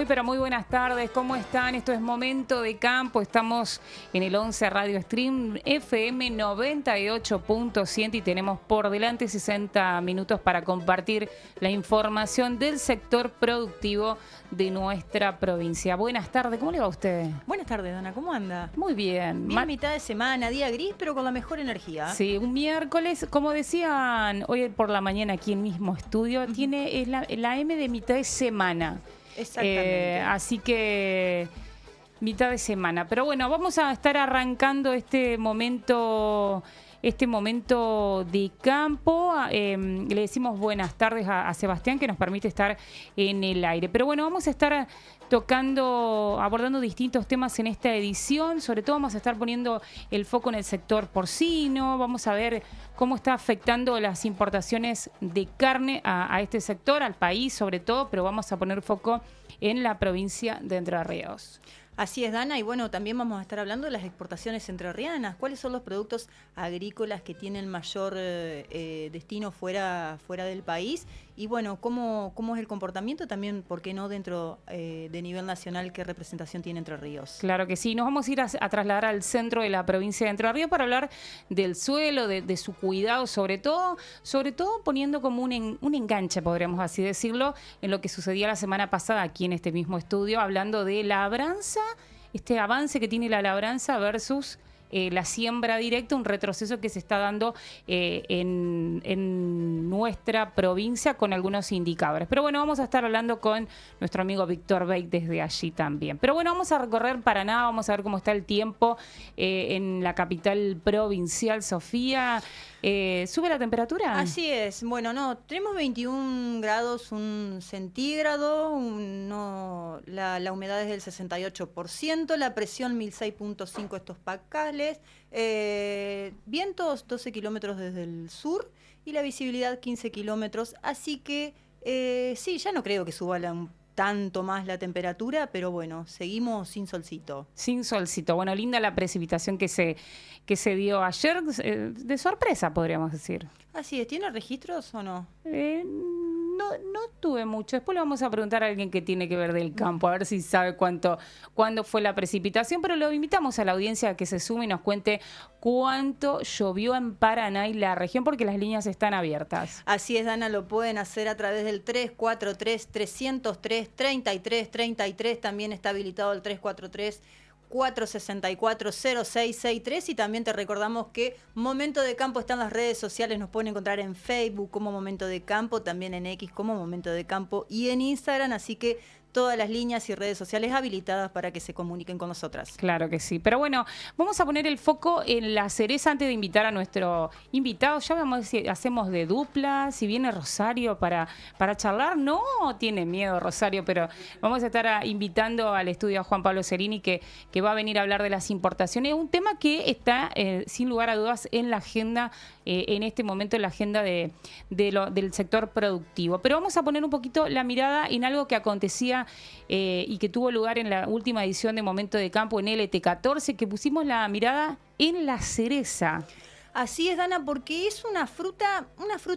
Muy, pero muy buenas tardes. ¿Cómo están? Esto es Momento de Campo. Estamos en el 11 Radio Stream FM 98.7 y tenemos por delante 60 minutos para compartir la información del sector productivo de nuestra provincia. Buenas tardes. ¿Cómo le va a usted? Buenas tardes, Dana. ¿Cómo anda? Muy bien. Bien, mitad de semana, día gris, pero con la mejor energía. Sí, un miércoles, como decían hoy por la mañana aquí en el mismo estudio, es la M de mitad de semana. Exactamente. Así que mitad de semana. Pero bueno, vamos a estar arrancando este momento de campo. Le decimos buenas tardes a Sebastián, que nos permite estar en el aire. Pero bueno, vamos a estar abordando distintos temas en esta edición. Sobre todo vamos a estar poniendo el foco en el sector porcino. Vamos a ver cómo está afectando las importaciones de carne a este sector, al país sobre todo, pero vamos a poner foco en la provincia de Entre Ríos. Así es, Dana, y bueno, también vamos a estar hablando de las exportaciones entrerrianas. ¿Cuáles son los productos agrícolas que tienen mayor destino fuera del país? Y bueno, ¿cómo es el comportamiento también, por qué no, dentro de nivel nacional, qué representación tiene Entre Ríos? Claro que sí. Nos vamos a ir a trasladar al centro de la provincia de Entre Ríos para hablar del suelo, de su cuidado, sobre todo poniendo como un enganche, podríamos así decirlo, en lo que sucedía la semana pasada aquí en este mismo estudio, hablando de la labranza, este avance que tiene la labranza versus la siembra directa, un retroceso que se está dando en nuestra provincia con algunos indicadores. Pero bueno, vamos a estar hablando con nuestro amigo Víctor Beck desde allí también. Pero bueno, vamos a recorrer Paraná, vamos a ver cómo está el tiempo en la capital provincial, Sofía. ¿Sube la temperatura? Así es. Bueno, no, tenemos 21 grados un centígrado, la humedad es del 68%, la presión 1006.5 hectopascales, vientos 12 kilómetros desde el sur y la visibilidad 15 kilómetros. Así que sí, ya no creo que suba tanto más la temperatura, pero bueno, seguimos sin solcito. Sin solcito. Bueno, linda la precipitación que se dio ayer, de sorpresa, podríamos decir. Así es, ¿tiene registros o no? No tuve mucho. Después le vamos a preguntar a alguien que tiene que ver del campo, a ver si sabe cuándo fue la precipitación, pero lo invitamos a la audiencia a que se sume y nos cuente cuánto llovió en Paraná y la región, porque las líneas están abiertas. Así es, Dana, lo pueden hacer a través del 343-303-3333, también está habilitado el 343-464-0663 y también te recordamos que Momento de Campo está en las redes sociales, nos pueden encontrar en Facebook como Momento de Campo, también en X como Momento de Campo y en Instagram, así que todas las líneas y redes sociales habilitadas para que se comuniquen con nosotras. Claro que sí. Pero bueno, vamos a poner el foco en la cereza antes de invitar a nuestro invitado. Ya vemos si hacemos de dupla, si viene Rosario para charlar. No tiene miedo Rosario, pero vamos a estar invitando al estudio a Juan Pablo Cerini, que va a venir a hablar de las importaciones. Un tema que está, sin lugar a dudas, en la agenda, en este momento, en la agenda del sector productivo. Pero vamos a poner un poquito la mirada en algo que acontecía y que tuvo lugar en la última edición de Momento de Campo en LT14, que pusimos la mirada en la cereza. Así es, Dana, porque es una fruta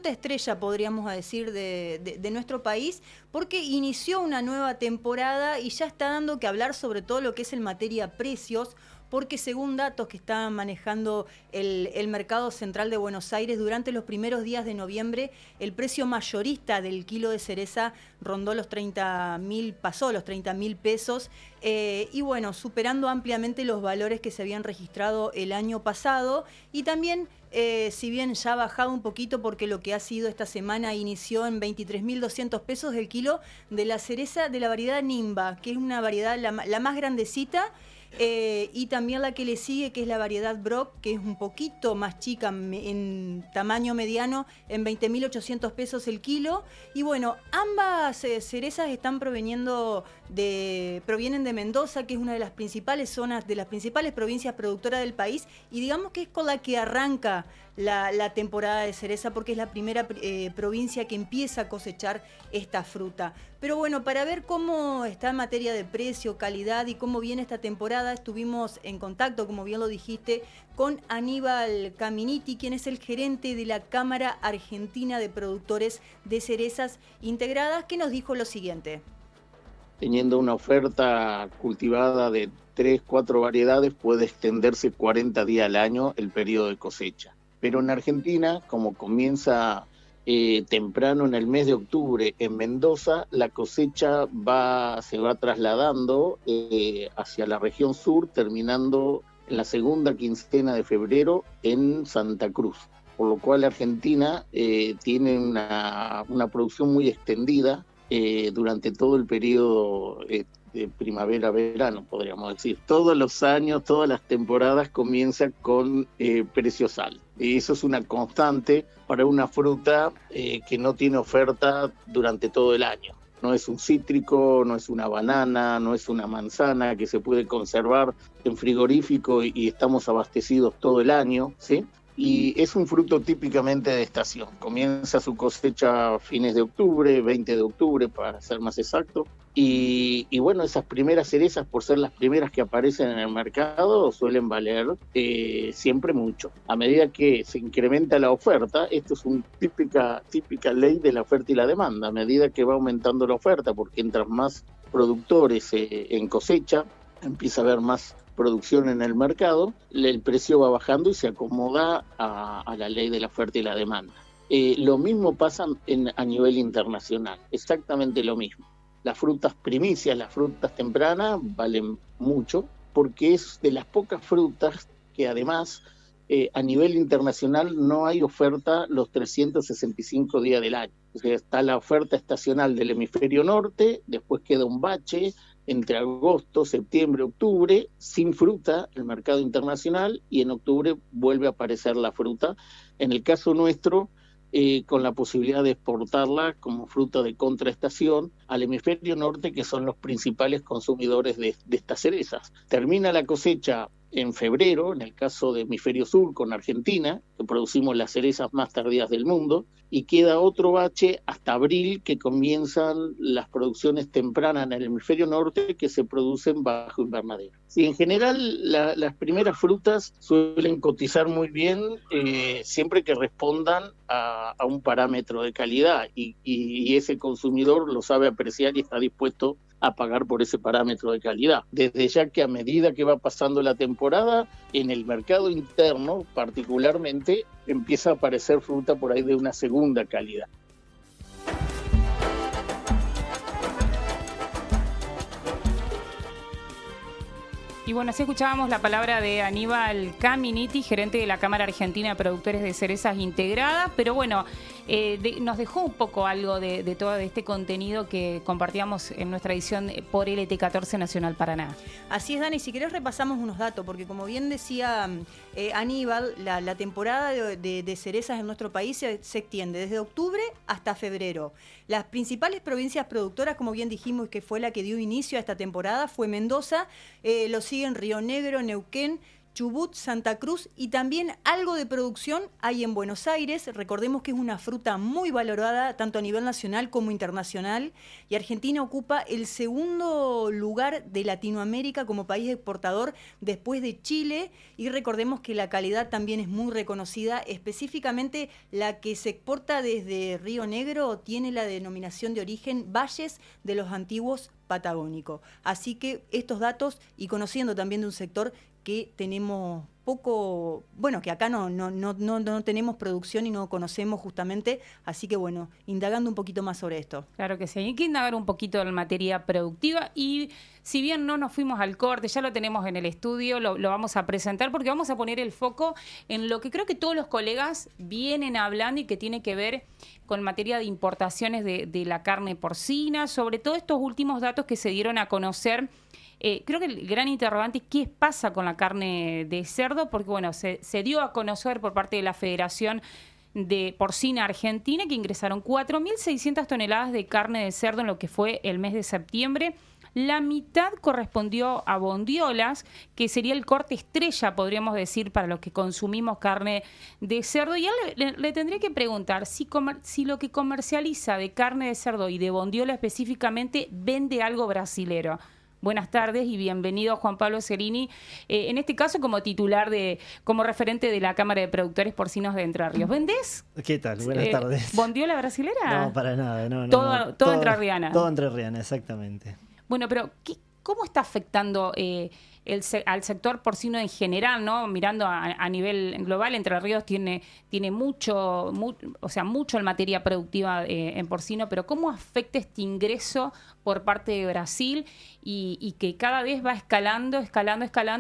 estrella, podríamos decir, de nuestro país, porque inició una nueva temporada y ya está dando que hablar sobre todo lo que es en materia precios, porque según datos que está manejando el mercado central de Buenos Aires, durante los primeros días de noviembre, el precio mayorista del kilo de cereza rondó los 30.000, pasó los 30.000 pesos, y bueno, superando ampliamente los valores que se habían registrado el año pasado, y también si bien ya ha bajado un poquito porque lo que ha sido esta semana inició en 23.200 pesos el kilo de la cereza de la variedad Nimba, que es una variedad la más grandecita, y también la que le sigue, que es la variedad Brock, que es un poquito más chica en tamaño mediano, en 20.800 pesos el kilo. Y bueno, ambas cerezas provienen de Mendoza, que es una de las principales zonas, de las principales provincias productoras del país, y digamos que es con la que arranca la temporada de cereza, porque es la primera provincia que empieza a cosechar esta fruta. Pero bueno, para ver cómo está en materia de precio, calidad y cómo viene esta temporada, estuvimos en contacto, como bien lo dijiste, con Aníbal Caminiti, quien es el gerente de la Cámara Argentina de Productores de Cerezas Integradas, que nos dijo lo siguiente. teniendo una oferta cultivada de 3, 4 variedades, puede extenderse 40 días al año el periodo de cosecha. Pero en Argentina, como comienza temprano en el mes de octubre en Mendoza, la cosecha se va trasladando hacia la región sur, terminando en la segunda quincena de febrero en Santa Cruz. Por lo cual Argentina tiene una producción muy extendida durante todo el periodo de primavera-verano, podríamos decir. Todos los años, todas las temporadas comienzan con precios altos. Y eso es una constante para una fruta que no tiene oferta durante todo el año. No es un cítrico, no es una banana, no es una manzana que se puede conservar en frigorífico y estamos abastecidos todo el año, ¿sí? Y es un fruto típicamente de estación. Comienza su cosecha a fines de octubre, 20 de octubre para ser más exacto. Y bueno, esas primeras cerezas, por ser las primeras que aparecen en el mercado, suelen valer siempre mucho. A medida que se incrementa la oferta, esto es una típica ley de la oferta y la demanda. A medida que va aumentando la oferta, porque entran más productores en cosecha, empieza a haber más producción en el mercado, el precio va bajando y se acomoda a la ley de la oferta y la demanda. Lo mismo pasa a nivel internacional, exactamente lo mismo. Las frutas primicias, las frutas tempranas valen mucho porque es de las pocas frutas que además a nivel internacional no hay oferta los 365 días del año. O sea, está la oferta estacional del hemisferio norte, después queda un bache entre agosto, septiembre, octubre, sin fruta el mercado internacional, y en octubre vuelve a aparecer la fruta. En el caso nuestro, con la posibilidad de exportarla como fruta de contraestación al hemisferio norte, que son los principales consumidores de estas cerezas. Termina la cosecha en febrero, en el caso de hemisferio sur con Argentina, que producimos las cerezas más tardías del mundo, y queda otro bache hasta abril, que comienzan las producciones tempranas en el hemisferio norte, que se producen bajo invernadero. Sí, en general las primeras frutas suelen cotizar muy bien siempre que respondan a un parámetro de calidad, y ese consumidor lo sabe apreciar y está dispuesto a pagar por ese parámetro de calidad. Desde ya que a medida que va pasando la temporada, en el mercado interno particularmente, empieza a aparecer fruta por ahí de una segunda calidad. Y bueno, así escuchábamos la palabra de Aníbal Caminiti, gerente de la Cámara Argentina de Productores de Cerezas Integradas, pero bueno, nos dejó un poco algo de todo este contenido que compartíamos en nuestra edición por LT14 Nacional Paraná. Así es, Dani, si querés repasamos unos datos, porque como bien decía Aníbal, la temporada de cerezas en nuestro país se extiende desde octubre hasta febrero. Las principales provincias productoras, como bien dijimos, que fue la que dio inicio a esta temporada, fue Mendoza, lo siguen Río Negro, Neuquén, Chubut, Santa Cruz, y también algo de producción hay en Buenos Aires. Recordemos que es una fruta muy valorada tanto a nivel nacional como internacional, y Argentina ocupa el segundo lugar de Latinoamérica como país exportador después de Chile, y recordemos que la calidad también es muy reconocida, específicamente la que se exporta desde Río Negro tiene la denominación de origen Valles de los Antiguos Patagónicos. Así que estos datos, y conociendo también de un sector que tenemos poco, bueno, que acá no tenemos producción y no conocemos justamente, así que bueno, indagando un poquito más sobre esto. Claro que sí, hay que indagar un poquito en materia productiva, y si bien no nos fuimos al corte, ya lo tenemos en el estudio, lo vamos a presentar porque vamos a poner el foco en lo que creo que todos los colegas vienen hablando y que tiene que ver con materia de importaciones de la carne porcina, sobre todo estos últimos datos que se dieron a conocer. Creo que el gran interrogante es qué pasa con la carne de cerdo, porque bueno, se dio a conocer por parte de la Federación de Porcina Argentina que ingresaron 4.600 toneladas de carne de cerdo en lo que fue el mes de septiembre. La mitad correspondió a bondiolas, que sería el corte estrella, podríamos decir, para los que consumimos carne de cerdo. Y le tendría que preguntar si lo que comercializa de carne de cerdo y de bondiola específicamente vende algo brasilero. Buenas tardes y bienvenido Juan Pablo Cerini, en este caso como como referente de la Cámara de Productores Porcinos de Entre Ríos. ¿Vendés? ¿Qué tal? Buenas tardes. ¿Bondiola brasilera? No, para nada. No, todo entrerriana. Todo entrerriana, exactamente. Bueno, pero ¿cómo está afectando al sector porcino en general, ¿no? Mirando a nivel global, Entre Ríos tiene mucho en materia productiva en porcino, pero ¿cómo afecta este ingreso por parte de Brasil y que cada vez va escalando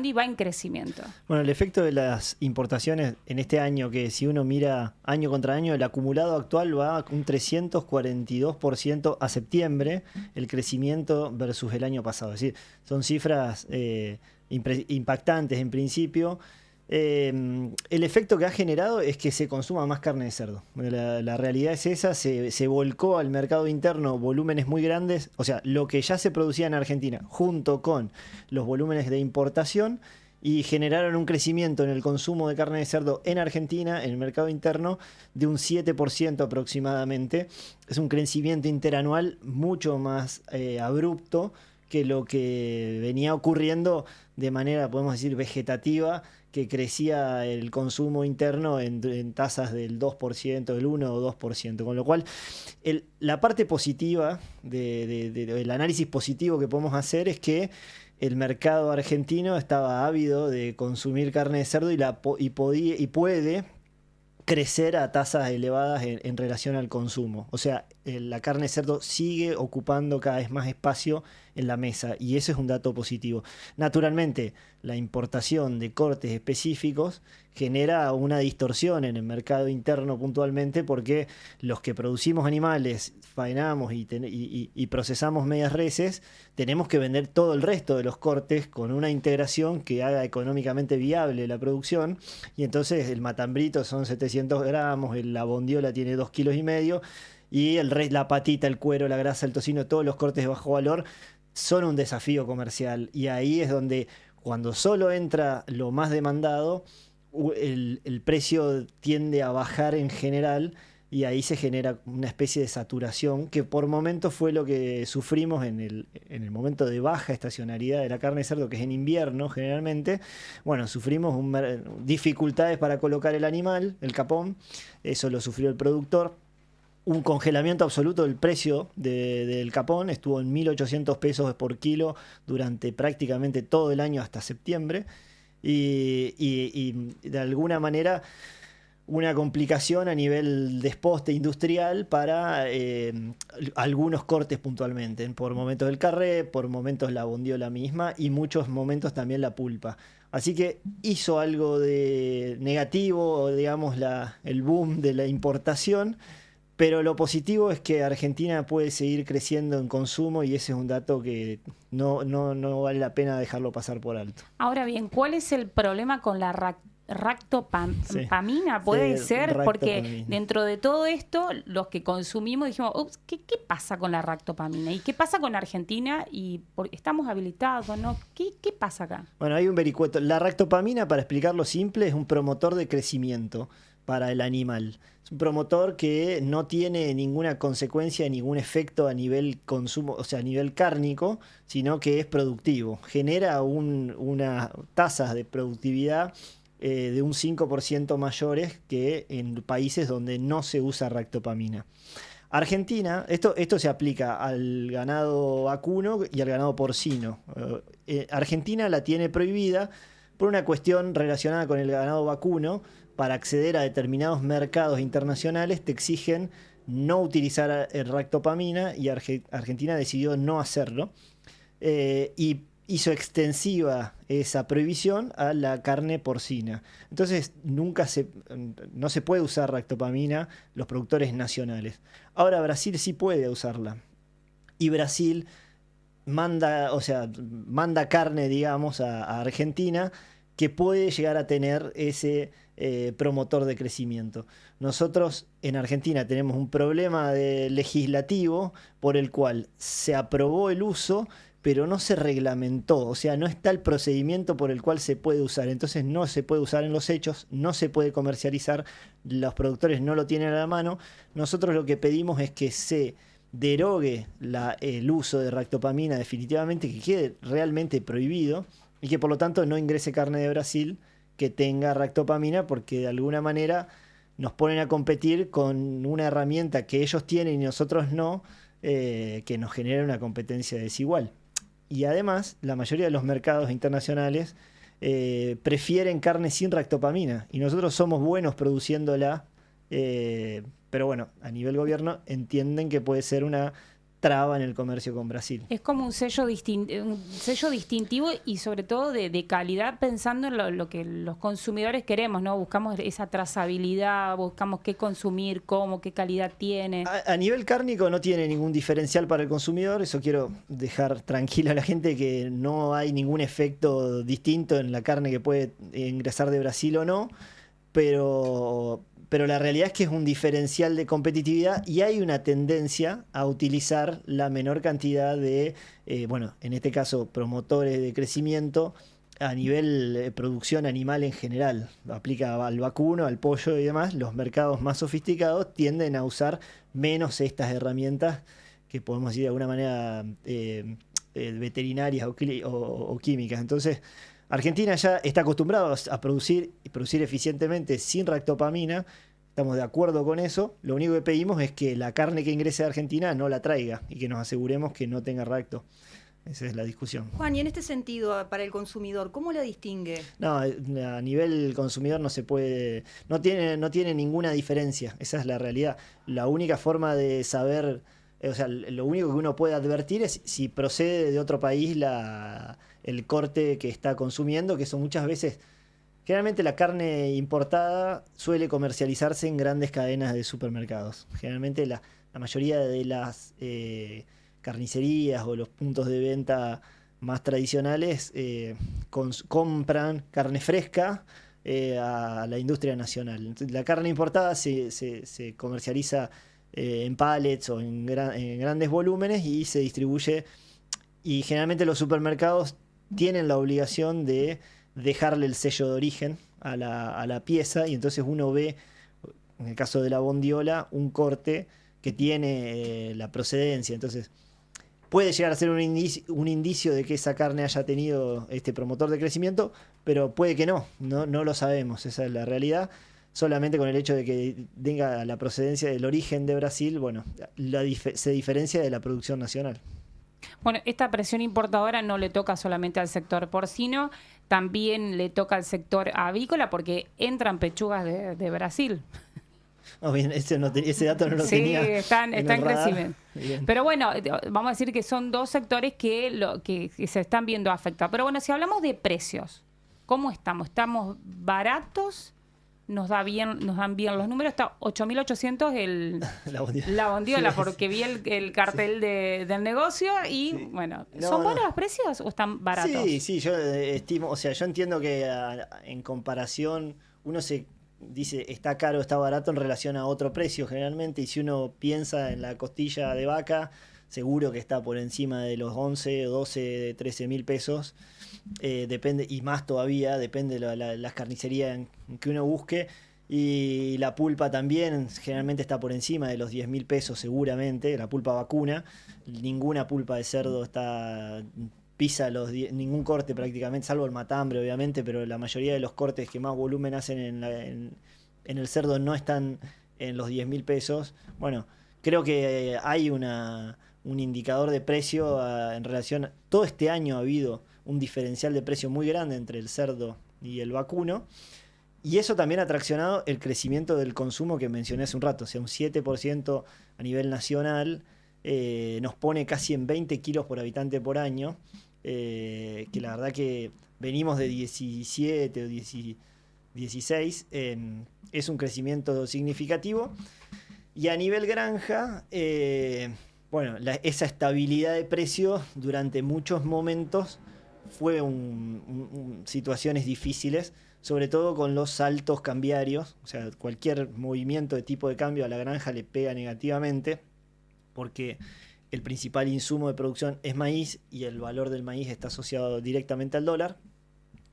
y va en crecimiento? Bueno, el efecto de las importaciones en este año, que si uno mira año contra año, el acumulado actual va un 342% a septiembre, el crecimiento versus el año pasado. Es decir, son cifras impactantes en principio. El efecto que ha generado es que se consuma más carne de cerdo. La realidad es esa, se volcó al mercado interno volúmenes muy grandes, o sea, lo que ya se producía en Argentina junto con los volúmenes de importación, y generaron un crecimiento en el consumo de carne de cerdo en Argentina, en el mercado interno, de un 7% aproximadamente. Es un crecimiento interanual mucho más abrupto que lo que venía ocurriendo de manera, podemos decir, vegetativa, que crecía el consumo interno en tasas del 2%, del 1 o 2%. Con lo cual, la parte positiva del análisis positivo que podemos hacer es que el mercado argentino estaba ávido de consumir carne de cerdo y puede crecer a tasas elevadas en relación al consumo. O sea, la carne de cerdo sigue ocupando cada vez más espacio en la mesa, y eso es un dato positivo. Naturalmente, la importación de cortes específicos genera una distorsión en el mercado interno puntualmente, porque los que producimos animales, faenamos y procesamos medias reses, tenemos que vender todo el resto de los cortes con una integración que haga económicamente viable la producción, y entonces el matambrito son 700 gramos, la bondiola tiene 2,5 kilos, y la patita, el cuero, la grasa, el tocino, todos los cortes de bajo valor son un desafío comercial, y ahí es donde, cuando solo entra lo más demandado, el precio tiende a bajar en general, y ahí se genera una especie de saturación, que por momentos fue lo que sufrimos en el momento de baja estacionalidad de la carne de cerdo, que es en invierno generalmente. Bueno, sufrimos dificultades para colocar el animal, el capón, eso lo sufrió el productor. Un congelamiento absoluto del precio del capón, estuvo en 1.800 pesos por kilo durante prácticamente todo el año hasta septiembre, y de alguna manera una complicación a nivel desposte industrial para algunos cortes puntualmente, por momentos el carré, por momentos la bondiola misma, y muchos momentos también la pulpa. Así que hizo algo de negativo, digamos, el boom de la importación. Pero lo positivo es que Argentina puede seguir creciendo en consumo, y ese es un dato que no vale la pena dejarlo pasar por alto. Ahora bien, ¿cuál es el problema con la ractopamina? Puede ser, porque dentro de todo esto, los que consumimos dijimos, ¿qué pasa con la ractopamina? ¿Y qué pasa con Argentina? ¿Estamos habilitados o no? ¿Qué pasa acá? Bueno, hay un vericueto. La ractopamina, para explicarlo simple, es un promotor de crecimiento para el animal. Es un promotor que no tiene ninguna consecuencia, ningún efecto a nivel consumo, o sea, a nivel cárnico, sino que es productivo. Genera unas tasas de productividad de un 5% mayores que en países donde no se usa ractopamina. Argentina, esto se aplica al ganado vacuno y al ganado porcino. Argentina la tiene prohibida por una cuestión relacionada con el ganado vacuno. Para acceder a determinados mercados internacionales te exigen no utilizar ractopamina, y Argentina decidió no hacerlo, y hizo extensiva esa prohibición a la carne porcina. Entonces no se puede usar ractopamina los productores nacionales. Ahora Brasil sí puede usarla, y Brasil manda carne, digamos, a Argentina, que puede llegar a tener ese promotor de crecimiento. Nosotros en Argentina tenemos un problema legislativo por el cual se aprobó el uso, pero no se reglamentó, o sea, no está el procedimiento por el cual se puede usar. Entonces no se puede usar en los hechos, no se puede comercializar, los productores no lo tienen a la mano. Nosotros lo que pedimos es que se derogue el uso de ractopamina definitivamente, que quede realmente prohibido, y que por lo tanto no ingrese carne de Brasil que tenga ractopamina, porque de alguna manera nos ponen a competir con una herramienta que ellos tienen y nosotros no, que nos genera una competencia desigual. y además la mayoría de los mercados internacionales prefieren carne sin ractopamina y nosotros somos buenos produciéndola, pero bueno, a nivel gobierno entienden que puede ser una traba en el comercio con Brasil. Es como un sello distintivo y sobre todo de calidad, pensando en lo que los consumidores queremos, ¿no? Buscamos esa trazabilidad, buscamos qué consumir, cómo, qué calidad tiene. A nivel cárnico no tiene ningún diferencial para el consumidor, eso quiero dejar tranquila a la gente, que no hay ningún efecto distinto en la carne que puede ingresar de Brasil o no, pero la realidad es que es un diferencial de competitividad y hay una tendencia a utilizar la menor cantidad de, en este caso, promotores de crecimiento a nivel producción animal en general. Aplica al vacuno, al pollo y demás. Los mercados más sofisticados tienden a usar menos estas que podemos decir de alguna manera veterinarias o químicas. Entonces, Argentina ya está acostumbrado a producir eficientemente sin ractopamina. Estamos de acuerdo con eso. Lo único que pedimos es que la carne que ingrese a Argentina no la traiga y que nos aseguremos que no tenga racto. Esa es la discusión. Juan, y en este sentido, para el consumidor, ¿cómo la distingue? No, a nivel consumidor no se puede, no tiene ninguna diferencia. Esa es la realidad. La única forma de saber, lo único que uno puede advertir es si procede de otro país el corte que está consumiendo, que eso muchas veces, generalmente la carne importada suele comercializarse en grandes cadenas de supermercados. Generalmente la mayoría de las carnicerías o los puntos de venta más tradicionales compran carne fresca a la industria nacional. Entonces, la carne importada se comercializa en pallets o en grandes volúmenes y se distribuye. Y generalmente los supermercados tienen la obligación de dejarle el sello de origen a la pieza, y entonces uno ve, en el caso de la bondiola, un corte que tiene la procedencia. Entonces puede llegar a ser un indicio de que esa carne haya tenido este promotor de crecimiento, pero puede que no lo sabemos, esa es la realidad. Solamente con el hecho de que tenga la procedencia del origen de Brasil, se diferencia de la producción nacional. Bueno, esta presión importadora no le toca solamente al sector porcino, también le toca al sector avícola, porque entran pechugas de Brasil. Oh, bien, ese dato no lo tenía. Sí, están en crecimiento. Bien. Pero bueno, vamos a decir que son dos sectores que se están viendo afectados. Pero bueno, si hablamos de precios, ¿cómo estamos? ¿Estamos baratos? Nos dan bien los números. Está 8.800 la bondiola, porque vi el cartel del negocio y sí. Bueno, ¿son buenos los precios o están baratos? Sí, yo estimo, yo entiendo que en comparación uno se dice está caro, está barato en relación a otro precio generalmente, y si uno piensa en la costilla de vaca, seguro que está por encima de los 11, 12, 13 mil pesos. Depende, y más todavía, depende de las carnicerías en que uno busque. Y la pulpa también generalmente está por encima de los 10 mil pesos seguramente, la pulpa vacuna. Ninguna pulpa de cerdo pisa ningún corte prácticamente, salvo el matambre obviamente, pero la mayoría de los cortes que más volumen hacen en el cerdo no están en los 10 mil pesos. Bueno, creo que hay un indicador de precio en relación. Todo este año ha habido un diferencial de precio muy grande entre el cerdo y el vacuno, y eso también ha traccionado el crecimiento del consumo que mencioné hace un rato, o sea, un 7% a nivel nacional, nos pone casi en 20 kilos por habitante por año, que la verdad que venimos de 17 o 16, es un crecimiento significativo. Y a nivel granja, esa estabilidad de precio durante muchos momentos fue situaciones difíciles, sobre todo con los saltos cambiarios. O sea, cualquier movimiento de tipo de cambio a la granja le pega negativamente, porque el principal insumo de producción es maíz y el valor del maíz está asociado directamente al dólar,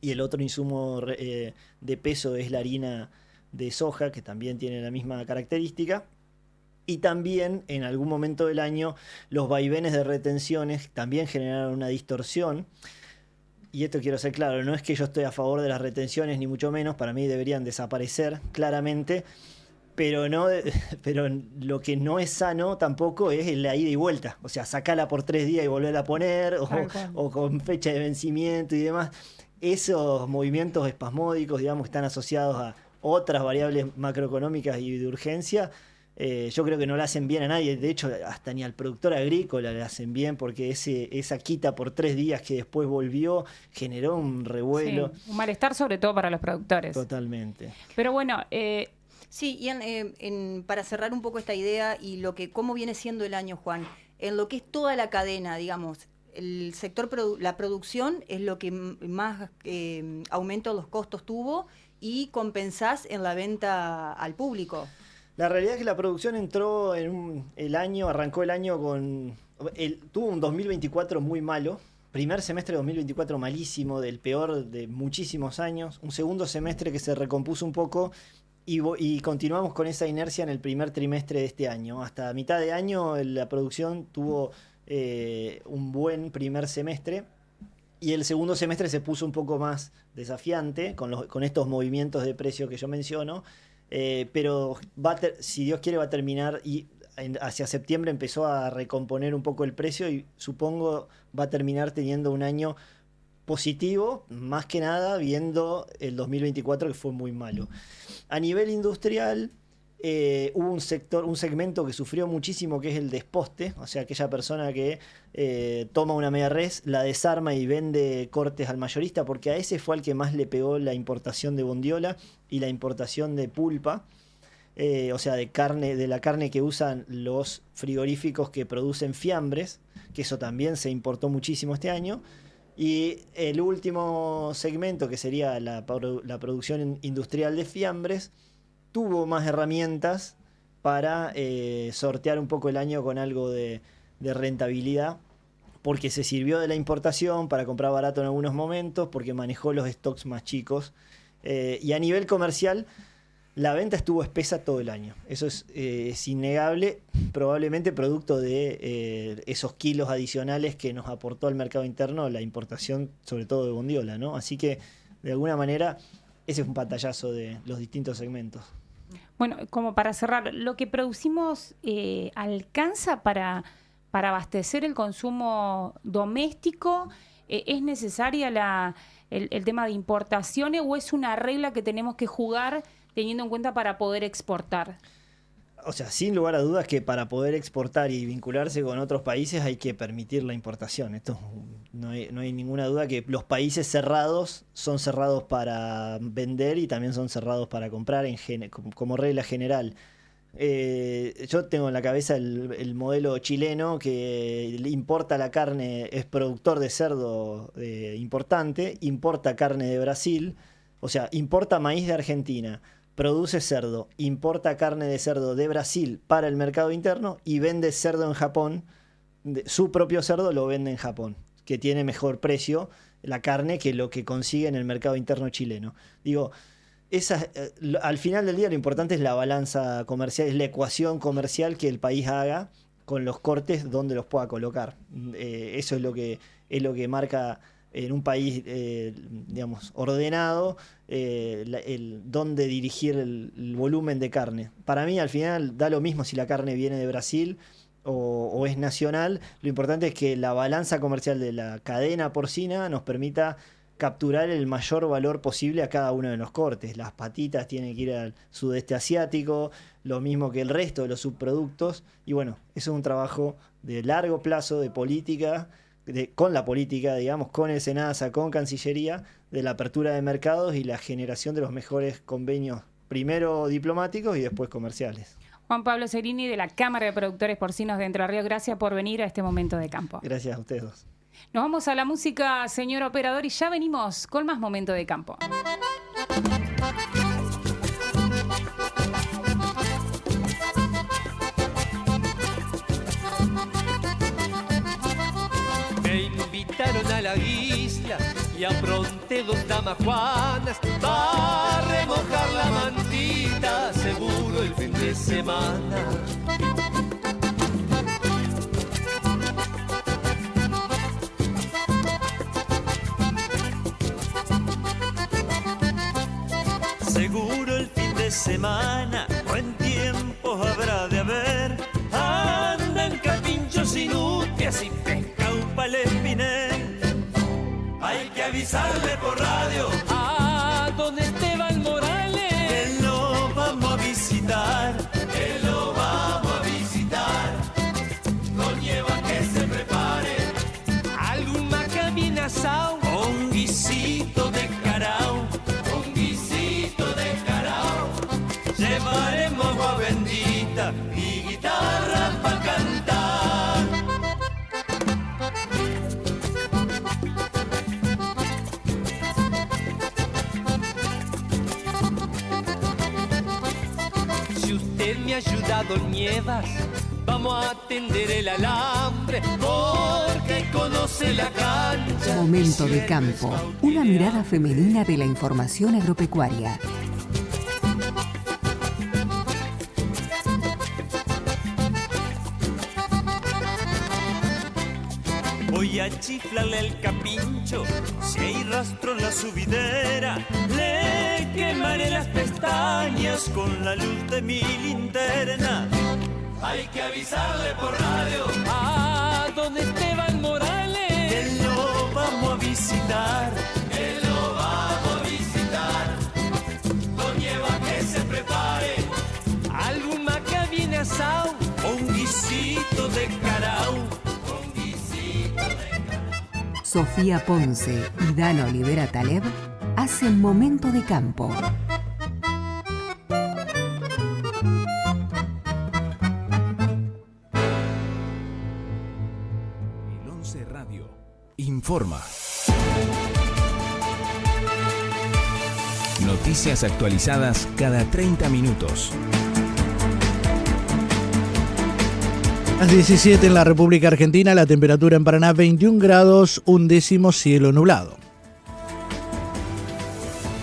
y el otro insumo de peso es la harina de soja, que también tiene la misma característica. Y también en algún momento del año los vaivenes de retenciones también generaron una distorsión. Y esto quiero ser claro, no es que yo estoy a favor de las retenciones ni mucho menos, para mí deberían desaparecer claramente, pero lo que no es sano tampoco es la ida y vuelta. O sea, sacala por 3 días y volverla a poner, o con fecha de vencimiento y demás. Esos movimientos espasmódicos, digamos, están asociados a otras variables macroeconómicas y de urgencia. Yo creo que no le hacen bien a nadie. De hecho, hasta ni al productor agrícola le hacen bien, porque esa quita por 3 días que después volvió generó un revuelo. Sí, un malestar sobre todo para los productores. Totalmente. Pero bueno... Sí, y para cerrar un poco esta idea y cómo viene siendo el año, Juan, en lo que es toda la cadena, digamos, el sector la producción es lo que más aumento de los costos tuvo y compensás en la venta al público. La realidad es que la producción entró arrancó el año tuvo un 2024 muy malo. Primer semestre de 2024 malísimo, del peor de muchísimos años. Un segundo semestre que se recompuso un poco. Y continuamos con esa inercia en el primer trimestre de este año. Hasta mitad de año la producción tuvo un buen primer semestre y el segundo semestre se puso un poco más desafiante con estos movimientos de precio que yo menciono, pero si Dios quiere va a terminar y hacia septiembre empezó a recomponer un poco el precio y supongo va a terminar teniendo un año positivo, más que nada viendo el 2024 que fue muy malo. A nivel industrial hubo un segmento que sufrió muchísimo, que es el desposte, o sea, aquella persona que toma una media res, la desarma y vende cortes al mayorista, porque a ese fue al que más le pegó la importación de bondiola y la importación de pulpa, o sea, de la carne que usan los frigoríficos que producen fiambres, que eso también se importó muchísimo este año. Y el último segmento, que sería la producción industrial de fiambres, tuvo más herramientas para sortear un poco el año con algo de rentabilidad, porque se sirvió de la importación para comprar barato en algunos momentos, porque manejó los stocks más chicos. Y a nivel comercial, la venta estuvo espesa todo el año. Eso es innegable, probablemente producto de esos kilos adicionales que nos aportó al mercado interno la importación, sobre todo de bondiola, ¿no? Así que, de alguna manera, ese es un pantallazo de los distintos segmentos. Bueno, como para cerrar, ¿lo que producimos alcanza para abastecer el consumo doméstico? ¿Es necesaria el tema de importaciones o es una regla que tenemos que jugar teniendo en cuenta para poder exportar? O sea, sin lugar a dudas que para poder exportar y vincularse con otros países hay que permitir la importación. Esto no hay ninguna duda que los países cerrados son cerrados para vender y también son cerrados para comprar como regla general. Yo tengo en la cabeza el modelo chileno que importa la carne, es productor de cerdo importante, importa carne de Brasil, o sea, importa maíz de Argentina, produce cerdo, importa carne de cerdo de Brasil para el mercado interno y vende cerdo en Japón. Su propio cerdo lo vende en Japón, que tiene mejor precio la carne que lo que consigue en el mercado interno chileno. Digo, al final del día lo importante es la balanza comercial, es la ecuación comercial que el país haga con los cortes donde los pueda colocar. Eso es lo que marca en un país, digamos, ordenado, dónde dirigir el volumen de carne. Para mí, al final, da lo mismo si la carne viene de Brasil o es nacional. Lo importante es que la balanza comercial de la cadena porcina nos permita capturar el mayor valor posible a cada uno de los cortes. Las patitas tienen que ir al sudeste asiático, lo mismo que el resto de los subproductos. Y bueno, eso es un trabajo de largo plazo, de política, con la política, digamos, con el SENASA, con Cancillería, de la apertura de mercados y la generación de los mejores convenios, primero diplomáticos y después comerciales. Juan Pablo Cerini, de la Cámara de Productores Porcinos de Entre Ríos, gracias por venir a este momento de campo. Gracias a ustedes dos. Nos vamos a la música, señor operador, y ya venimos con más Momento de Campo. Me invitaron a la isla y apronté 2 damajuanas para remojar la mantita, seguro el fin de semana. Seguro el fin de semana no entiendo avisarle por radio a don Esteban Morales que lo vamos a visitar, que lo vamos a visitar. Con Eva que se prepare algún macabín asado o un guisito de carao, un guisito de carao. Llevaremos agua bendita y guitarra pa' cantar. Si usted me ayuda, don Nievas, vamos a tender el alambre porque conoce la cancha. Momento de campo, una mirada femenina de la información agropecuaria. Voy a chiflarle el capincho, si hay rastro en la subidera, le quemaré las pestañas con la luz de mi linterna. Hay que avisarle por radio a don Esteban Morales que lo vamos a visitar, que lo vamos a visitar. Don Eva que se prepare algún macabín asado o un guisito de carao. Sofía Ponce y Dana Olivera Taleb hacen Momento de Campo. El 11 Radio informa. Noticias actualizadas cada 30 minutos. Las 17 en la República Argentina, la temperatura en Paraná 21 grados, 1/10 cielo nublado.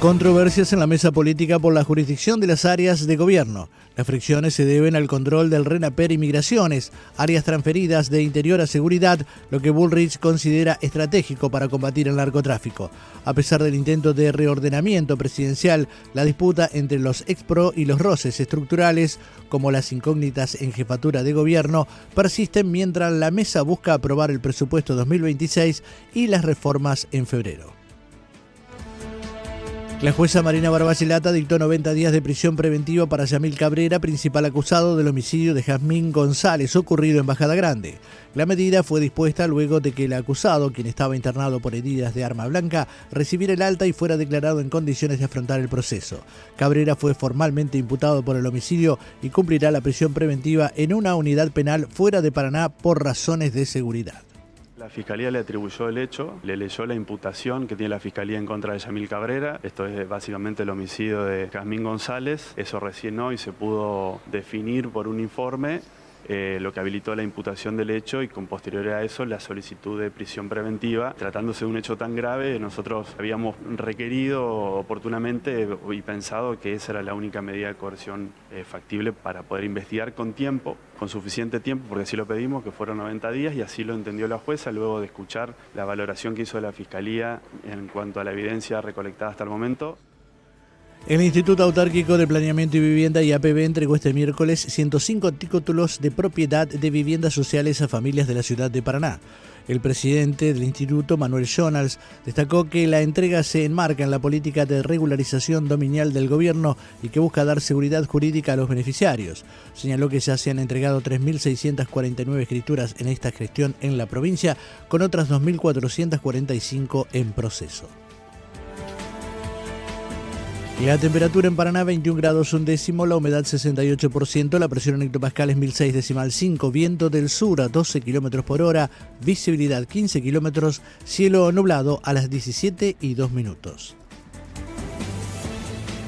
Controversias en la mesa política por la jurisdicción de las áreas de gobierno. Las fricciones se deben al control del RENAPER y Migraciones, áreas transferidas de Interior a Seguridad, lo que Bullrich considera estratégico para combatir el narcotráfico. A pesar del intento de reordenamiento presidencial, la disputa entre los ex-pro y los roces estructurales, como las incógnitas en jefatura de gobierno, persisten mientras la mesa busca aprobar el presupuesto 2026 y las reformas en febrero. La jueza Marina Barbagelata dictó 90 días de prisión preventiva para Yamil Cabrera, principal acusado del homicidio de Jazmín González ocurrido en Bajada Grande. La medida fue dispuesta luego de que el acusado, quien estaba internado por heridas de arma blanca, recibiera el alta y fuera declarado en condiciones de afrontar el proceso. Cabrera fue formalmente imputado por el homicidio y cumplirá la prisión preventiva en una unidad penal fuera de Paraná por razones de seguridad. La Fiscalía le atribuyó el hecho, le leyó la imputación que tiene la Fiscalía en contra de Yamil Cabrera. Esto es básicamente el homicidio de Jazmín González. Eso recién hoy se pudo definir por un informe, lo que habilitó la imputación del hecho y con posterioridad a eso la solicitud de prisión preventiva. Tratándose de un hecho tan grave, nosotros habíamos requerido oportunamente y pensado que esa era la única medida de coerción factible para poder investigar con tiempo, con suficiente tiempo, porque así lo pedimos, que fueron 90 días y así lo entendió la jueza luego de escuchar la valoración que hizo la Fiscalía en cuanto a la evidencia recolectada hasta el momento. El Instituto Autárquico de Planeamiento y Vivienda, IAPB, entregó este miércoles 105 títulos de propiedad de viviendas sociales a familias de la ciudad de Paraná. El presidente del instituto, Manuel Jonals, destacó que la entrega se enmarca en la política de regularización dominial del gobierno y que busca dar seguridad jurídica a los beneficiarios. Señaló que ya se han entregado 3.649 escrituras en esta gestión en la provincia, con otras 2.445 en proceso. La temperatura en Paraná 21 grados 1/10, la humedad 68%, la presión en hectopascales 1006,5, viento del sur a 12 km por hora, visibilidad 15 km, cielo nublado a las 17:02.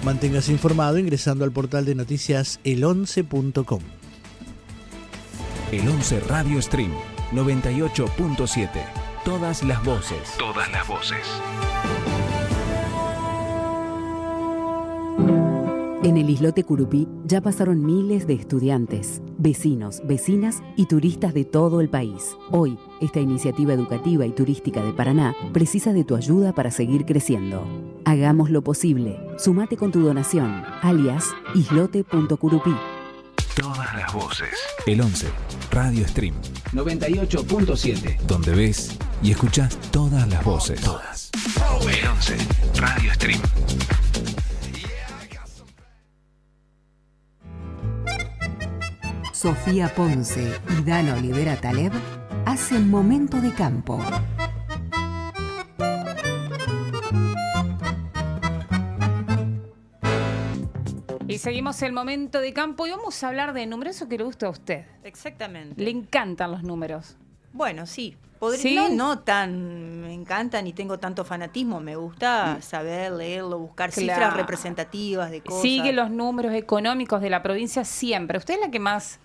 Manténgase informado ingresando al portal de noticias el11.com. El 11 Radio Stream 98.7. Todas las voces. Todas las voces. En el islote Curupí ya pasaron miles de estudiantes, vecinos, vecinas y turistas de todo el país. Hoy, esta iniciativa educativa y turística de Paraná precisa de tu ayuda para seguir creciendo. Hagamos lo posible. Sumate con tu donación, alias islote.curupí. Todas las voces. El 11 Radio Stream 98.7. Donde ves y escuchas todas las voces. Todas. El 11 Radio Stream. Sofía Ponce y Dana Olivera Taleb hacen Momento de Campo. Y seguimos el Momento de Campo y vamos a hablar de números, eso que le gusta a usted. Exactamente. Le encantan los números. Bueno, sí. ¿Sí? No tan me encantan ni tengo tanto fanatismo. Me gusta saber, leerlo, buscar Claro. cifras representativas de cosas. Sigue los números económicos de la provincia siempre. Usted es la que más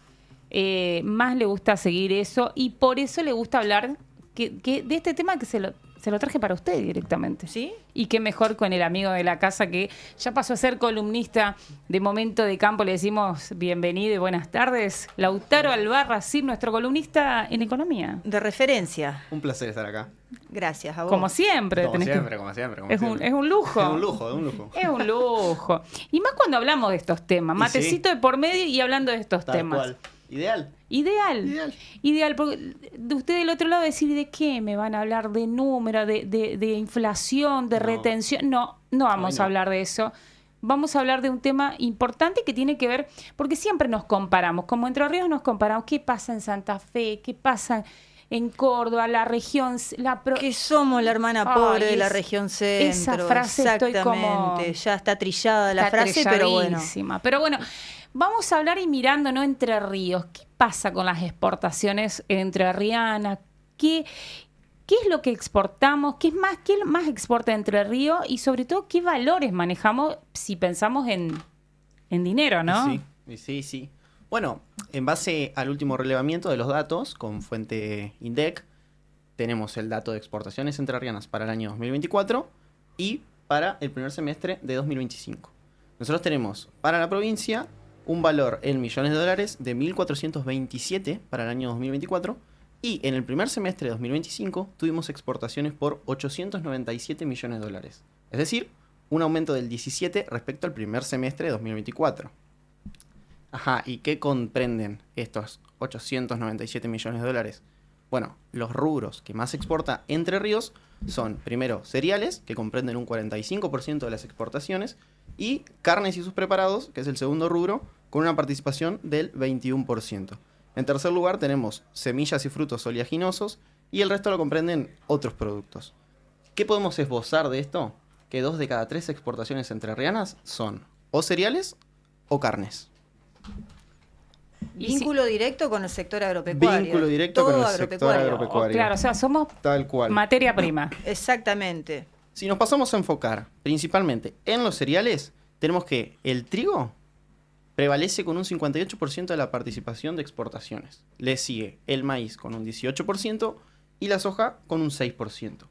le gusta seguir eso y por eso le gusta hablar que de este tema que se lo traje para usted directamente. ¿Sí? Y qué mejor con el amigo de la casa que ya pasó a ser columnista de Momento de Campo. Le decimos bienvenido y buenas tardes. Lautaro Albarracín, nuestro columnista en economía. De referencia. Un placer estar acá. Gracias a vos. Como siempre. Como tenés que- siempre, como siempre. Es un lujo. Es un lujo, es un lujo. Es un lujo. Y más cuando hablamos de estos temas. Y Matecito de por medio y hablando de estos Tal temas. cual. Ideal. Ideal, porque de usted del otro lado decir de qué me van a hablar, de número, de inflación, de No. retención. No vamos Ay, no. a hablar de eso. Vamos a hablar de un tema importante que tiene que ver, porque siempre nos comparamos, como Entre Ríos nos comparamos, qué pasa en Santa Fe, qué pasa en Córdoba, la región, Que somos la hermana Ay, pobre de la es- región centro. esa frase estoy como- Exactamente. Ya está trillada la Está frase, pero bueno. trilladísima. Pero bueno, vamos a hablar y mirando, ¿no? Entre Ríos. ¿Qué pasa con las exportaciones entrerrianas? ¿Qué es lo que exportamos? ¿Qué más exporta Entre Ríos? Y sobre todo, ¿qué valores manejamos si pensamos en dinero, no? Sí. Bueno, en base al último relevamiento de los datos con fuente INDEC, tenemos el dato de exportaciones entrerrianas para el año 2024 y para el primer semestre de 2025. Nosotros tenemos para la provincia un valor en millones de dólares de 1.427 para el año 2024 y en el primer semestre de 2025 tuvimos exportaciones por 897 millones de dólares. Es decir, un aumento del 17 respecto al primer semestre de 2024. Ajá, ¿y qué comprenden estos 897 millones de dólares? Bueno, los rubros que más exporta Entre Ríos son, primero, cereales, que comprenden un 45% de las exportaciones, y carnes y sus preparados, que es el segundo rubro, con una participación del 21%. En tercer lugar tenemos semillas y frutos oleaginosos, y el resto lo comprenden otros productos. ¿Qué podemos esbozar de esto? Que 2 de cada 3 exportaciones entrerrianas son o cereales o carnes. Vínculo directo con el sector agropecuario. Vínculo directo Todo con el sector agropecuario. Claro, o sea, somos Tal cual. materia prima. Exactamente. Si nos pasamos a enfocar principalmente en los cereales, tenemos que el trigo prevalece con un 58% de la participación de exportaciones. Le sigue el maíz con un 18% y la soja con un 6%.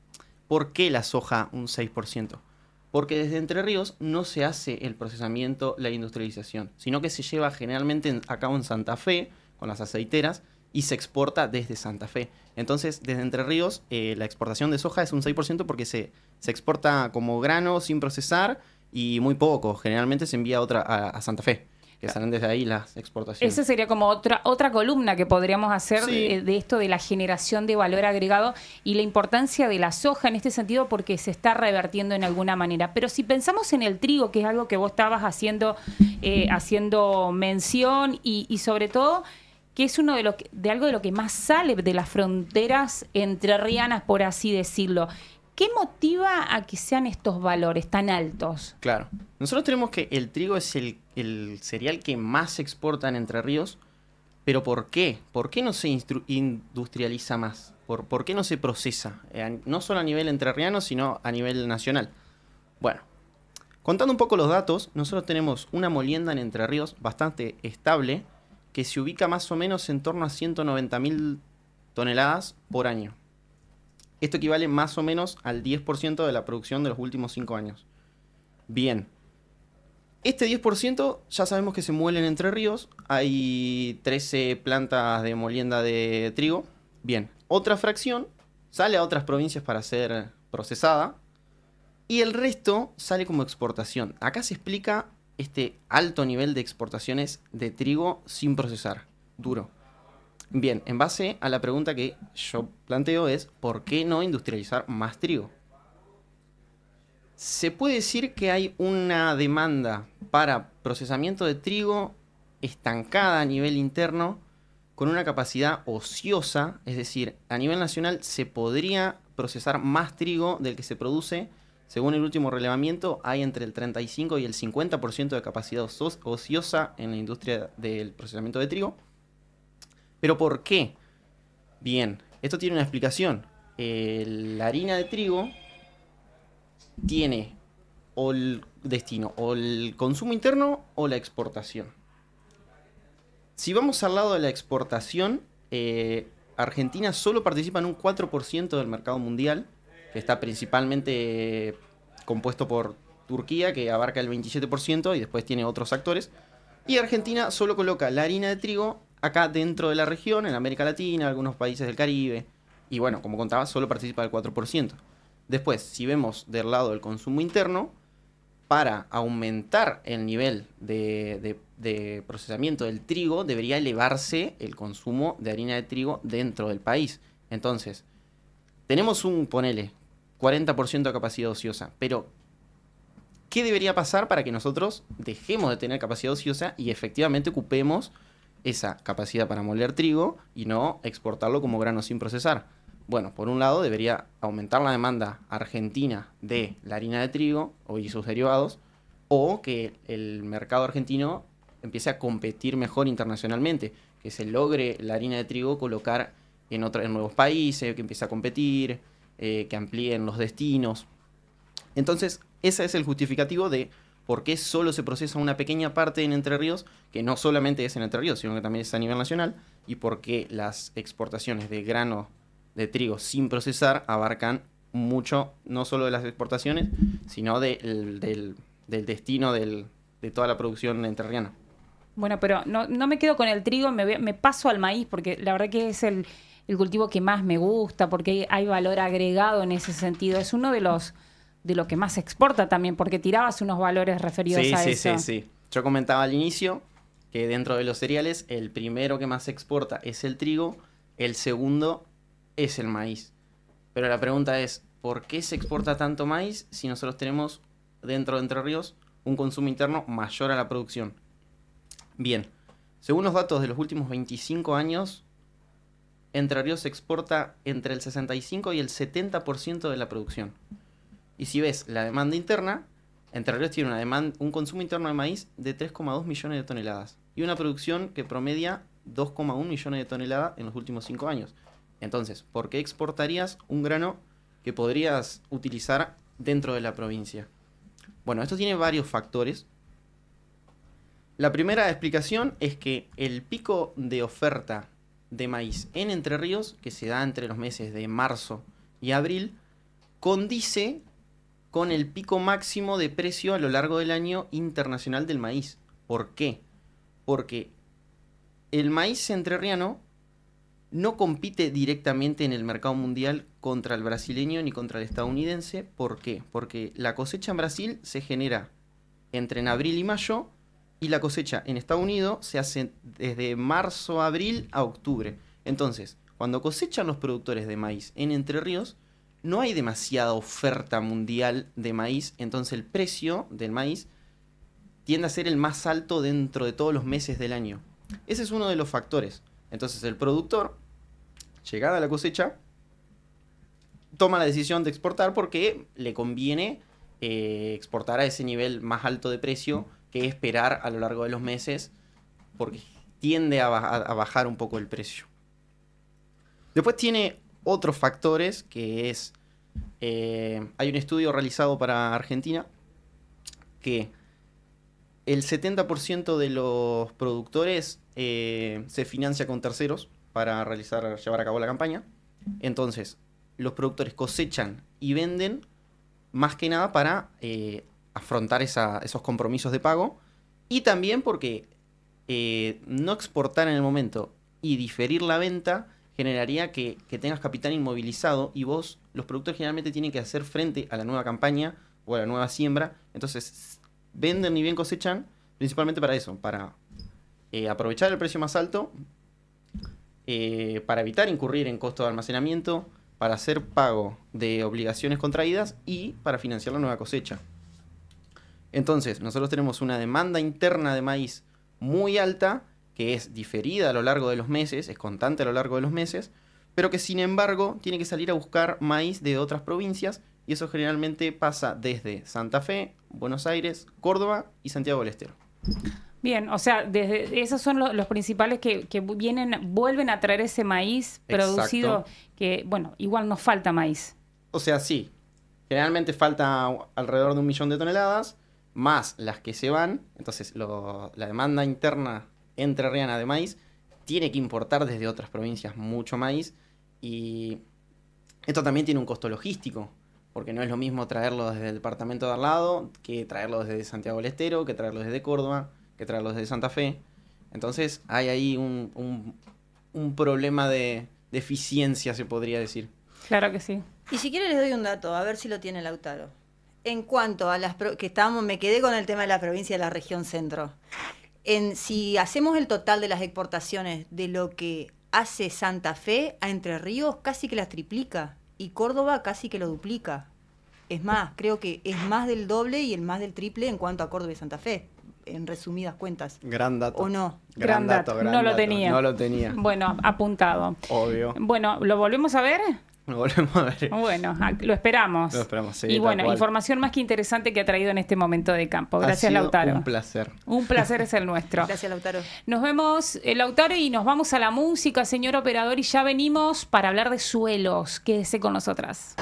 ¿Por qué la soja un 6%? Porque desde Entre Ríos no se hace el procesamiento, la industrialización, sino que se lleva generalmente a cabo en Santa Fe, con las aceiteras, y se exporta desde Santa Fe. Entonces, desde Entre Ríos, la exportación de soja es un 6% porque se exporta como grano sin procesar y muy poco. Generalmente se envía a Santa Fe, que salen desde ahí las exportaciones. Esa sería como otra columna que podríamos hacer Sí. de esto de la generación de valor agregado y la importancia de la soja en este sentido porque se está revertiendo en alguna manera. Pero si pensamos en el trigo, que es algo que vos estabas haciendo mención y sobre todo que es uno de algo de lo que más sale de las fronteras entrerrianas, por así decirlo. ¿Qué motiva a que sean estos valores tan altos? Claro. Nosotros tenemos que el trigo es el cereal que más se exporta en Entre Ríos, pero ¿por qué? ¿Por qué no se industrializa más? ¿Por qué no se procesa? No solo a nivel entrerriano, sino a nivel nacional. Bueno, contando un poco los datos, nosotros tenemos una molienda en Entre Ríos bastante estable, que se ubica más o menos en torno a 190.000 toneladas por año. Esto equivale más o menos al 10% de la producción de los últimos 5 años. Bien. Este 10% ya sabemos que se muele en Entre Ríos. Hay 13 plantas de molienda de trigo. Bien. Otra fracción sale a otras provincias para ser procesada. Y el resto sale como exportación. Acá se explica este alto nivel de exportaciones de trigo sin procesar. Duro. Bien, en base a la pregunta que yo planteo es ¿por qué no industrializar más trigo? Se puede decir que hay una demanda para procesamiento de trigo estancada a nivel interno, con una capacidad ociosa, es decir, a nivel nacional se podría procesar más trigo del que se produce. Según el último relevamiento, hay entre el 35 y el 50% de capacidad ociosa en la industria del procesamiento de trigo. ¿Pero por qué? Bien, esto tiene una explicación. La harina de trigo tiene o el destino, o el consumo interno o la exportación. Si vamos al lado de la exportación, Argentina solo participa en un 4% del mercado mundial, que está principalmente compuesto por Turquía, que abarca el 27%, y después tiene otros actores. Y Argentina solo coloca la harina de trigo acá dentro de la región, en América Latina, algunos países del Caribe. Y bueno, como contaba, solo participa del 4%. Después, si vemos del lado del consumo interno, para aumentar el nivel de procesamiento del trigo, debería elevarse el consumo de harina de trigo dentro del país. Entonces, tenemos ponele, 40% de capacidad ociosa, pero ¿qué debería pasar para que nosotros dejemos de tener capacidad ociosa y efectivamente ocupemos esa capacidad para moler trigo y no exportarlo como grano sin procesar? Bueno, por un lado debería aumentar la demanda argentina de la harina de trigo y sus derivados, o que el mercado argentino empiece a competir mejor internacionalmente, que se logre la harina de trigo colocar en nuevos países, que empiece a competir, que amplíen los destinos. Entonces, ese es el justificativo de por qué solo se procesa una pequeña parte en Entre Ríos, que no solamente es en Entre Ríos, sino que también es a nivel nacional, y por qué las exportaciones de grano de trigo sin procesar abarcan mucho, no solo de las exportaciones, sino del destino de toda la producción entrerriana. Bueno, pero no me quedo con el trigo, me paso al maíz, porque la verdad que es el cultivo que más me gusta, porque hay valor agregado en ese sentido. Es uno de lo que más se exporta también, porque tirabas unos valores referidos a eso. Sí. Yo comentaba al inicio que dentro de los cereales, el primero que más se exporta es el trigo, el segundo es el maíz. Pero la pregunta es, ¿por qué se exporta tanto maíz si nosotros tenemos dentro de Entre Ríos un consumo interno mayor a la producción? Bien, según los datos de los últimos 25 años, Entre Ríos exporta entre el 65 y el 70% de la producción. Y si ves la demanda interna, Entre Ríos tiene un consumo interno de maíz de 3,2 millones de toneladas y una producción que promedia 2,1 millones de toneladas en los últimos 5 años. Entonces, ¿por qué exportarías un grano que podrías utilizar dentro de la provincia? Bueno, esto tiene varios factores. La primera explicación es que el pico de oferta de maíz en Entre Ríos, que se da entre los meses de marzo y abril, condice con el pico máximo de precio a lo largo del año internacional del maíz. ¿Por qué? Porque el maíz entrerriano no compite directamente en el mercado mundial contra el brasileño ni contra el estadounidense. ¿Por qué? Porque la cosecha en Brasil se genera entre abril y mayo y la cosecha en Estados Unidos se hace desde marzo, abril a octubre. Entonces, cuando cosechan los productores de maíz en Entre Ríos, no hay demasiada oferta mundial de maíz, entonces el precio del maíz tiende a ser el más alto dentro de todos los meses del año. Ese es uno de los factores. Entonces el productor, llegada la cosecha, toma la decisión de exportar porque le conviene exportar a ese nivel más alto de precio que esperar a lo largo de los meses, porque tiende a bajar un poco el precio. Después tiene otros factores, que es, hay un estudio realizado para Argentina que el 70% de los productores se financia con terceros para llevar a cabo la campaña. Entonces, los productores cosechan y venden más que nada para afrontar esos compromisos de pago, y también porque no exportar en el momento y diferir la venta generaría que tengas capital inmovilizado, y los productores generalmente tienen que hacer frente a la nueva campaña o a la nueva siembra. Entonces venden y bien cosechan principalmente para eso, para aprovechar el precio más alto, para evitar incurrir en costos de almacenamiento, para hacer pago de obligaciones contraídas y para financiar la nueva cosecha. Entonces, nosotros tenemos una demanda interna de maíz muy alta, que es diferida a lo largo de los meses, es constante a lo largo de los meses, pero que sin embargo tiene que salir a buscar maíz de otras provincias, y eso generalmente pasa desde Santa Fe, Buenos Aires, Córdoba y Santiago del Estero. Bien, o sea, desde esos son los principales que vuelven a traer ese maíz producido, Exacto. que, bueno, igual nos falta maíz. O sea, sí, generalmente falta alrededor de 1 millón de toneladas, más las que se van. Entonces la demanda interna entrerriana de maíz tiene que importar desde otras provincias mucho maíz, y esto también tiene un costo logístico, porque no es lo mismo traerlo desde el departamento de al lado que traerlo desde Santiago del Estero, que traerlo desde Córdoba, que traerlo desde Santa Fe. Entonces hay ahí un problema de eficiencia, se podría decir. Claro que sí. Y si quiere les doy un dato, a ver si lo tiene Lautaro. En cuanto a me quedé con el tema de la provincia de la región centro. Si hacemos el total de las exportaciones de lo que hace Santa Fe a Entre Ríos, casi que las triplica, y Córdoba casi que lo duplica. Es más, creo que es más del doble y el más del triple en cuanto a Córdoba y Santa Fe, en resumidas cuentas. Gran dato. ¿O no? Gran dato. No lo tenía. No lo tenía. Bueno, apuntado. Obvio. Bueno, ¿lo volvemos a ver? Lo volvemos a ver. Bueno, lo esperamos. Lo esperamos, sí, y tal bueno, cual. información más que interesante que ha traído en este momento de campo. Ha Gracias, sido Lautaro. un placer. Un placer es el nuestro. Gracias, Lautaro. Nos vemos, Lautaro, y nos vamos a la música, señor operador, y ya venimos para hablar de suelos. Quédese con nosotras.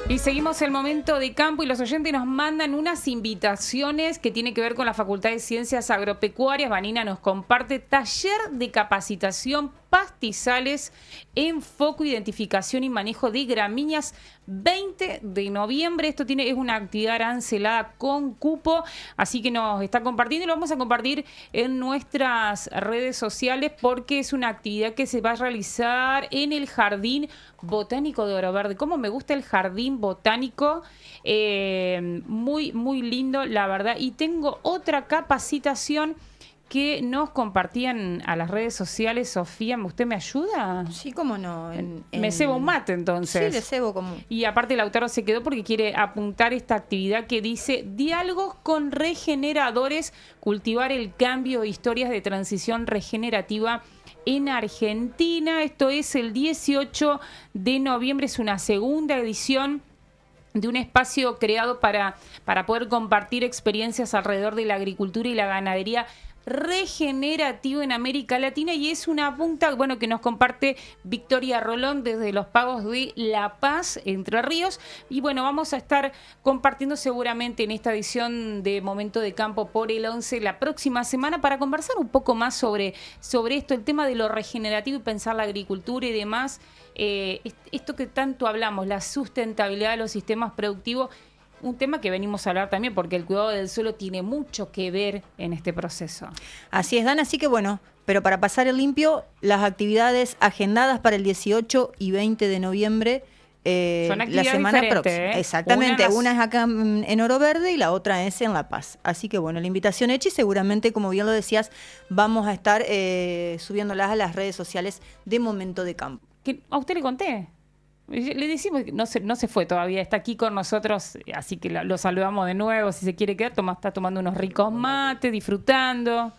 Y seguimos el momento de campo, y los oyentes nos mandan unas invitaciones que tienen que ver con la Facultad de Ciencias Agropecuarias. Vanina nos comparte taller de capacitación pastizales, enfoque, identificación y manejo de gramíneas, 20 de noviembre. Esto es una actividad arancelada con cupo, así que nos está compartiendo y lo vamos a compartir en nuestras redes sociales, porque es una actividad que se va a realizar en el Jardín Botánico de Oro Verde. Cómo me gusta el Jardín Botánico, muy, muy lindo, la verdad. Y tengo otra capacitación que nos compartían a las redes sociales. Sofía, ¿usted me ayuda? Sí, cómo no. Me cebo un mate, entonces. Sí, le cebo como... Y aparte Lautaro se quedó porque quiere apuntar esta actividad que dice diálogos con regeneradores, cultivar el cambio e historias de transición regenerativa en Argentina. Esto es el 18 de noviembre, es una segunda edición de un espacio creado para poder compartir experiencias alrededor de la agricultura y la ganadería regenerativo en América Latina, y es una punta, bueno, que nos comparte Victoria Rolón desde Los Pagos de La Paz, Entre Ríos. Y bueno, vamos a estar compartiendo seguramente en esta edición de Momento de Campo por el 11 la próxima semana para conversar un poco más sobre esto, el tema de lo regenerativo y pensar la agricultura y demás. Esto que tanto hablamos, la sustentabilidad de los sistemas productivos, un tema que venimos a hablar también, porque el cuidado del suelo tiene mucho que ver en este proceso. Así es, Dan, así que bueno, pero para pasar el limpio, las actividades agendadas para el 18 y 20 de noviembre, son actividades la semana diferentes, próxima. Exactamente, una es acá en Oro Verde y la otra es en La Paz. Así que bueno, la invitación hecha, y seguramente, como bien lo decías, vamos a estar subiéndolas a las redes sociales de Momento de Campo. ¿Que a usted le conté? Le decimos que no se fue todavía, está aquí con nosotros, así que lo saludamos de nuevo. Si se quiere quedar, está tomando unos ricos mates, disfrutando,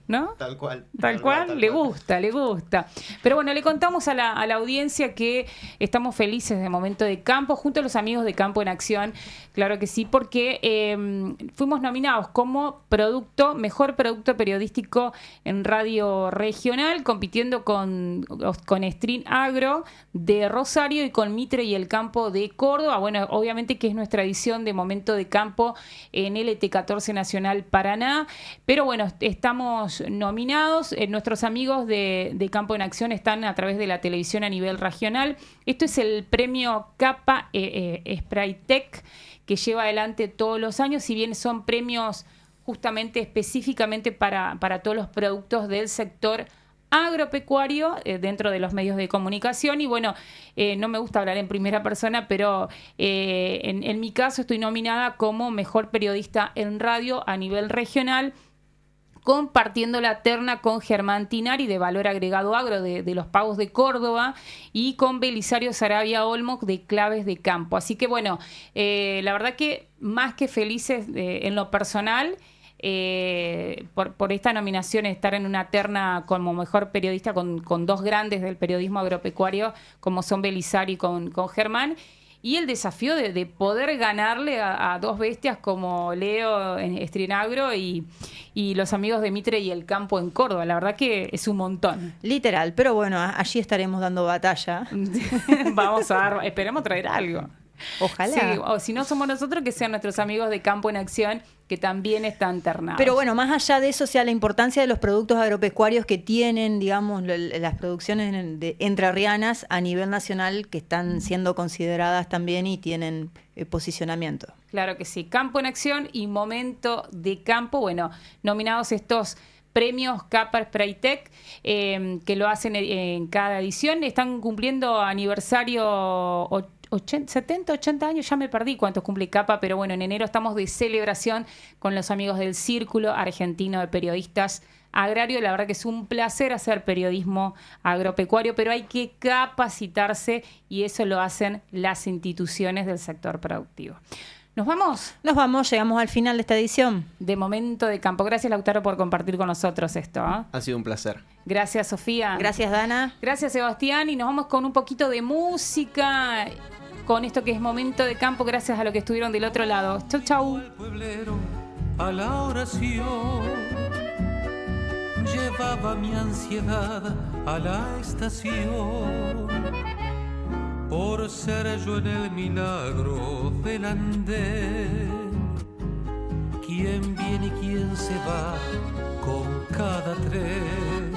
¿no? Tal cual. Tal cual, le gusta. Pero bueno, le contamos a la audiencia que estamos felices de Momento de Campo, junto a los amigos de Campo en Acción, claro que sí, porque fuimos nominados como mejor producto periodístico en radio regional, compitiendo con Stream Agro de Rosario y con Mitre y el Campo de Córdoba. Bueno, obviamente que es nuestra edición de Momento de Campo en LT14 Nacional Paraná, pero bueno, estamos nominados. Nuestros amigos de Campo en Acción están a través de la televisión a nivel regional. Esto es el premio Capa Spraytec, que lleva adelante todos los años, si bien son premios justamente específicamente para todos los productos del sector agropecuario dentro de los medios de comunicación. Y bueno, no me gusta hablar en primera persona, pero en mi caso estoy nominada como mejor periodista en radio a nivel regional, compartiendo la terna con Germán Tinari de Valor Agregado Agro de Los Pagos de Córdoba y con Belisario Sarabia Olmos de Claves de Campo. Así que bueno, la verdad que más que felices en lo personal por esta nominación, estar en una terna como mejor periodista con dos grandes del periodismo agropecuario como son Belisario y con Germán. Y el desafío de poder ganarle a dos bestias como Leo en Estrinagro y los amigos de Mitre y El Campo en Córdoba. La verdad que es un montón. Literal, pero bueno, allí estaremos dando batalla. Vamos a dar, esperemos traer algo. Ojalá. Sí, o si no somos nosotros, que sean nuestros amigos de Campo en Acción, que también están ternados. Pero bueno, más allá de eso, la importancia de los productos agropecuarios que tienen, digamos, las producciones entrerrianas a nivel nacional, que están siendo consideradas también y tienen posicionamiento. Claro que sí. Campo en Acción y Momento de Campo, bueno, nominados estos premios Capa Spraytec, que lo hacen en cada edición. Están cumpliendo aniversario 70, 80 años, ya me perdí cuántos cumple Capa, pero bueno, en enero estamos de celebración con los amigos del Círculo Argentino de Periodistas Agrarios. La verdad que es un placer hacer periodismo agropecuario, pero hay que capacitarse y eso lo hacen las instituciones del sector productivo. ¿Nos vamos? Nos vamos, llegamos al final de esta edición. De Momento de Campo. Gracias, Lautaro, por compartir con nosotros esto. Ha sido un placer. Gracias, Sofía. Gracias, Dana. Gracias, Sebastián. Y nos vamos con un poquito de música, con esto que es Momento de Campo, gracias a lo que estuvieron del otro lado. Chau, chau. A la oración llevaba mi ansiedad a la estación, por ser yo en el milagro del andén, quién viene y quién se va con cada tren.